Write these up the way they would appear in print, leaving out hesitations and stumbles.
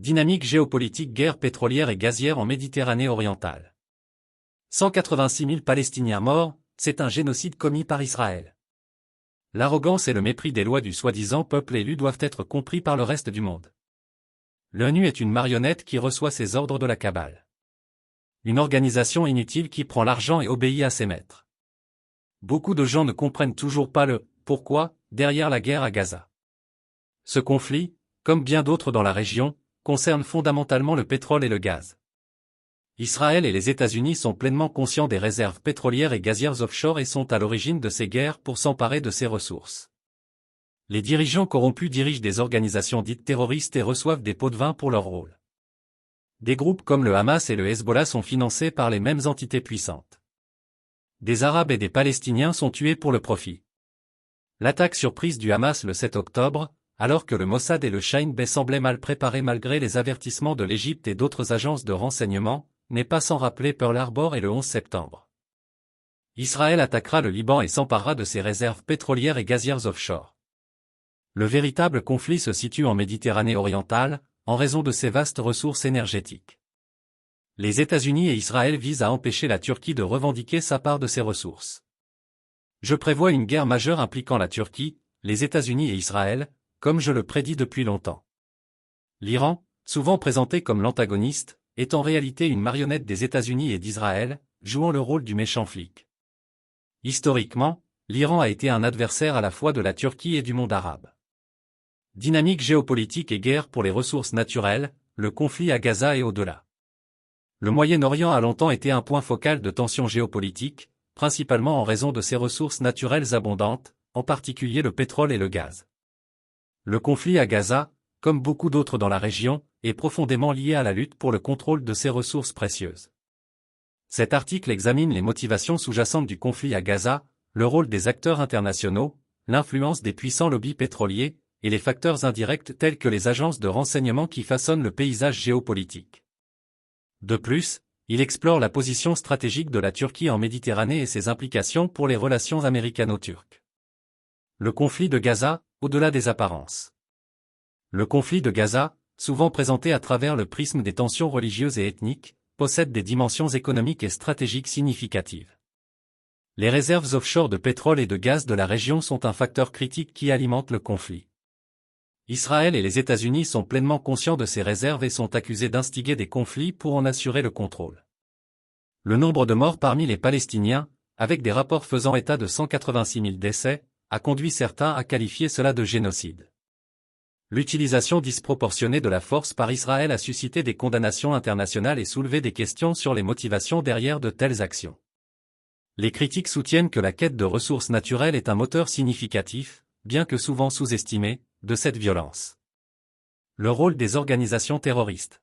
Dynamique géopolitique, guerre pétrolière et gazière en Méditerranée orientale. 186 000 Palestiniens morts, c'est un génocide commis par Israël. L'arrogance et le mépris des lois du soi-disant peuple élu doivent être compris par le reste du monde. L'ONU est une marionnette qui reçoit ses ordres de la cabale. Une organisation inutile qui prend l'argent et obéit à ses maîtres. Beaucoup de gens ne comprennent toujours pas le « pourquoi » derrière la guerre à Gaza. Ce conflit, comme bien d'autres dans la région, concerne fondamentalement le pétrole et le gaz. Israël et les États-Unis sont pleinement conscients des réserves pétrolières et gazières offshore et sont à l'origine de ces guerres pour s'emparer de ces ressources. Les dirigeants corrompus dirigent des organisations dites terroristes et reçoivent des pots de vin pour leur rôle. Des groupes comme le Hamas et le Hezbollah sont financés par les mêmes entités puissantes. Des Arabes et des Palestiniens sont tués pour le profit. L'attaque surprise du Hamas le 7 octobre, alors que le Mossad et le Shin Bet semblaient mal préparés malgré les avertissements de l'Égypte et d'autres agences de renseignement, n'est pas sans rappeler Pearl Harbor et le 11 septembre. Israël attaquera le Liban et s'emparera de ses réserves pétrolières et gazières offshore. Le véritable conflit se situe en Méditerranée orientale, en raison de ses vastes ressources énergétiques. Les États-Unis et Israël visent à empêcher la Turquie de revendiquer sa part de ces ressources. Je prévois une guerre majeure impliquant la Turquie, les États-Unis et Israël, comme je le prédis depuis longtemps. L'Iran, souvent présenté comme l'antagoniste, est en réalité une marionnette des États-Unis et d'Israël, jouant le rôle du méchant flic. Historiquement, l'Iran a été un adversaire à la fois de la Turquie et du monde arabe. Dynamique géopolitique et guerre pour les ressources naturelles, le conflit à Gaza et au-delà. Le Moyen-Orient a longtemps été un point focal de tensions géopolitiques, principalement en raison de ses ressources naturelles abondantes, en particulier le pétrole et le gaz. Le conflit à Gaza, comme beaucoup d'autres dans la région, est profondément lié à la lutte pour le contrôle de ces ressources précieuses. Cet article examine les motivations sous-jacentes du conflit à Gaza, le rôle des acteurs internationaux, l'influence des puissants lobbies pétroliers, et les facteurs indirects tels que les agences de renseignement qui façonnent le paysage géopolitique. De plus, il explore la position stratégique de la Turquie en Méditerranée et ses implications pour les relations américano-turques. Le conflit de Gaza, au-delà des apparences. Le conflit de Gaza, souvent présenté à travers le prisme des tensions religieuses et ethniques, possède des dimensions économiques et stratégiques significatives. Les réserves offshore de pétrole et de gaz de la région sont un facteur critique qui alimente le conflit. Israël et les États-Unis sont pleinement conscients de ces réserves et sont accusés d'instiguer des conflits pour en assurer le contrôle. Le nombre de morts parmi les Palestiniens, avec des rapports faisant état de 186 000 décès, a conduit certains à qualifier cela de génocide. L'utilisation disproportionnée de la force par Israël a suscité des condamnations internationales et soulevé des questions sur les motivations derrière de telles actions. Les critiques soutiennent que la quête de ressources naturelles est un moteur significatif, bien que souvent sous-estimé, de cette violence. Le rôle des organisations terroristes.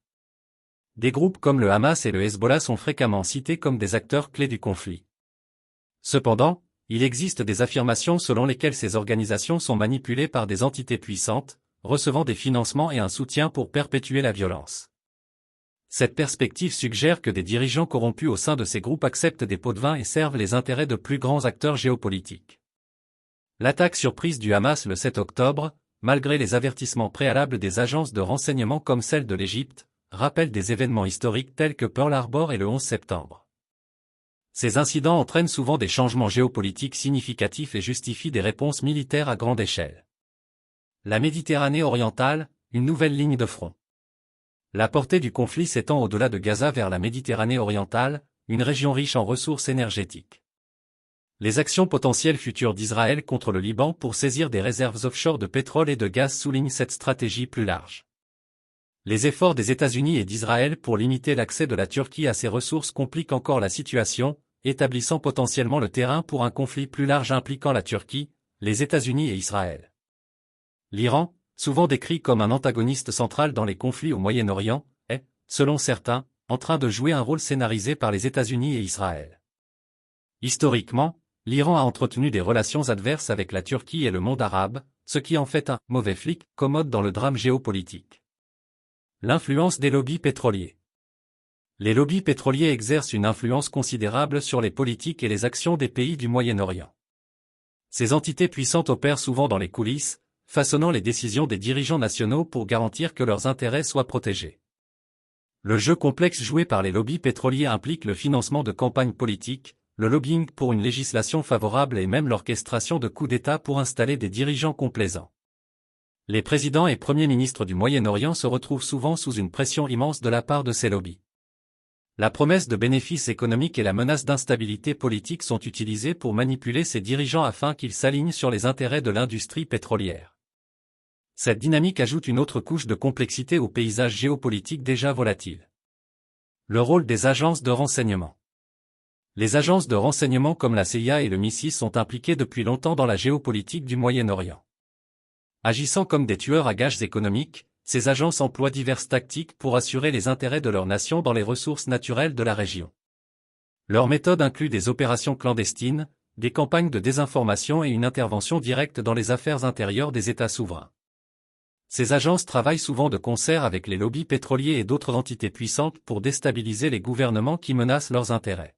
Des groupes comme le Hamas et le Hezbollah sont fréquemment cités comme des acteurs clés du conflit. Cependant, il existe des affirmations selon lesquelles ces organisations sont manipulées par des entités puissantes, recevant des financements et un soutien pour perpétuer la violence. Cette perspective suggère que des dirigeants corrompus au sein de ces groupes acceptent des pots de vin et servent les intérêts de plus grands acteurs géopolitiques. L'attaque surprise du Hamas le 7 octobre, malgré les avertissements préalables des agences de renseignement comme celle de l'Égypte, rappelle des événements historiques tels que Pearl Harbor et le 11 septembre. Ces incidents entraînent souvent des changements géopolitiques significatifs et justifient des réponses militaires à grande échelle. La Méditerranée orientale, une nouvelle ligne de front. La portée du conflit s'étend au-delà de Gaza vers la Méditerranée orientale, une région riche en ressources énergétiques. Les actions potentielles futures d'Israël contre le Liban pour saisir des réserves offshore de pétrole et de gaz soulignent cette stratégie plus large. Les efforts des États-Unis et d'Israël pour limiter l'accès de la Turquie à ces ressources compliquent encore la situation, établissant potentiellement le terrain pour un conflit plus large impliquant la Turquie, les États-Unis et Israël. L'Iran, souvent décrit comme un antagoniste central dans les conflits au Moyen-Orient, est, selon certains, en train de jouer un rôle scénarisé par les États-Unis et Israël. Historiquement, l'Iran a entretenu des relations adverses avec la Turquie et le monde arabe, ce qui en fait un « mauvais flic » commode dans le drame géopolitique. L'influence des lobbies pétroliers. Les lobbies pétroliers exercent une influence considérable sur les politiques et les actions des pays du Moyen-Orient. Ces entités puissantes opèrent souvent dans les coulisses, façonnant les décisions des dirigeants nationaux pour garantir que leurs intérêts soient protégés. Le jeu complexe joué par les lobbies pétroliers implique le financement de campagnes politiques, le lobbying pour une législation favorable et même l'orchestration de coups d'État pour installer des dirigeants complaisants. Les présidents et premiers ministres du Moyen-Orient se retrouvent souvent sous une pression immense de la part de ces lobbies. La promesse de bénéfices économiques et la menace d'instabilité politique sont utilisées pour manipuler ces dirigeants afin qu'ils s'alignent sur les intérêts de l'industrie pétrolière. Cette dynamique ajoute une autre couche de complexité au paysage géopolitique déjà volatile. Le rôle des agences de renseignement. Les agences de renseignement comme la CIA et le MI6 sont impliquées depuis longtemps dans la géopolitique du Moyen-Orient. Agissant comme des tueurs à gages économiques, ces agences emploient diverses tactiques pour assurer les intérêts de leur nation dans les ressources naturelles de la région. Leur méthode inclut des opérations clandestines, des campagnes de désinformation et une intervention directe dans les affaires intérieures des États souverains. Ces agences travaillent souvent de concert avec les lobbies pétroliers et d'autres entités puissantes pour déstabiliser les gouvernements qui menacent leurs intérêts.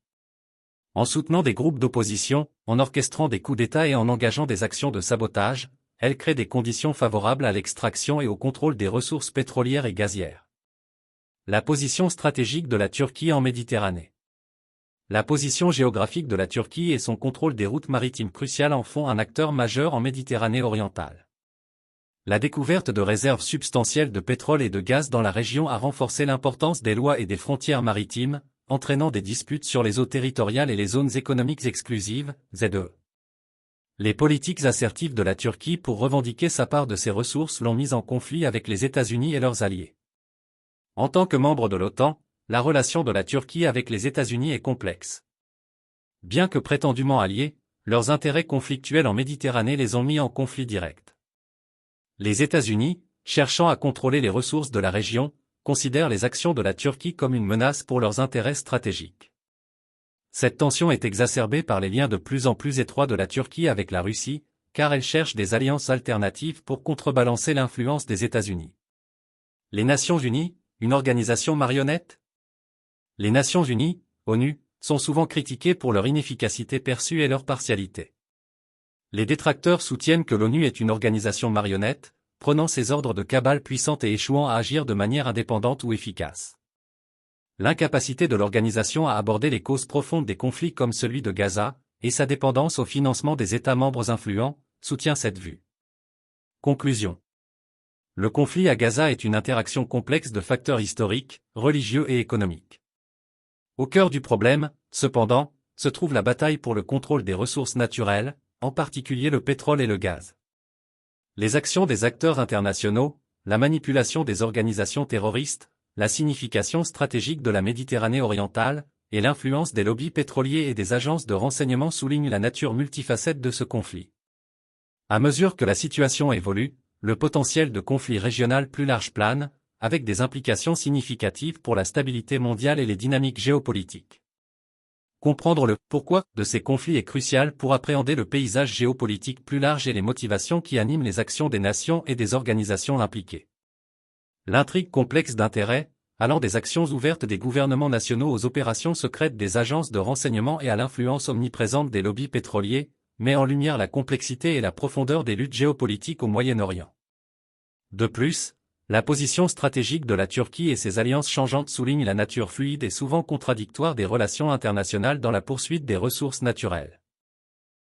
En soutenant des groupes d'opposition, en orchestrant des coups d'État et en engageant des actions de sabotage, elles créent des conditions favorables à l'extraction et au contrôle des ressources pétrolières et gazières. La position stratégique de la Turquie en Méditerranée. La position géographique de la Turquie et son contrôle des routes maritimes cruciales en font un acteur majeur en Méditerranée orientale. La découverte de réserves substantielles de pétrole et de gaz dans la région a renforcé l'importance des lois et des frontières maritimes, entraînant des disputes sur les eaux territoriales et les zones économiques exclusives, ZE. Les politiques assertives de la Turquie pour revendiquer sa part de ces ressources l'ont mise en conflit avec les États-Unis et leurs alliés. En tant que membre de l'OTAN, la relation de la Turquie avec les États-Unis est complexe. Bien que prétendument alliés, leurs intérêts conflictuels en Méditerranée les ont mis en conflit direct. Les États-Unis, cherchant à contrôler les ressources de la région, considèrent les actions de la Turquie comme une menace pour leurs intérêts stratégiques. Cette tension est exacerbée par les liens de plus en plus étroits de la Turquie avec la Russie, car elle cherche des alliances alternatives pour contrebalancer l'influence des États-Unis. Les Nations Unies, une organisation marionnette? Les Nations Unies, ONU, sont souvent critiquées pour leur inefficacité perçue et leur partialité. Les détracteurs soutiennent que l'ONU est une organisation marionnette, prenant ses ordres de cabale puissante et échouant à agir de manière indépendante ou efficace. L'incapacité de l'organisation à aborder les causes profondes des conflits comme celui de Gaza, et sa dépendance au financement des États membres influents, soutient cette vue. Conclusion. Le conflit à Gaza est une interaction complexe de facteurs historiques, religieux et économiques. Au cœur du problème, cependant, se trouve la bataille pour le contrôle des ressources naturelles, en particulier le pétrole et le gaz. Les actions des acteurs internationaux, la manipulation des organisations terroristes, la signification stratégique de la Méditerranée orientale, et l'influence des lobbies pétroliers et des agences de renseignement soulignent la nature multifacette de ce conflit. À mesure que la situation évolue, le potentiel de conflit régional plus large plane, avec des implications significatives pour la stabilité mondiale et les dynamiques géopolitiques. Comprendre le « pourquoi » de ces conflits est crucial pour appréhender le paysage géopolitique plus large et les motivations qui animent les actions des nations et des organisations impliquées. L'intrigue complexe d'intérêts, allant des actions ouvertes des gouvernements nationaux aux opérations secrètes des agences de renseignement et à l'influence omniprésente des lobbies pétroliers, met en lumière la complexité et la profondeur des luttes géopolitiques au Moyen-Orient. De plus, la position stratégique de la Turquie et ses alliances changeantes soulignent la nature fluide et souvent contradictoire des relations internationales dans la poursuite des ressources naturelles.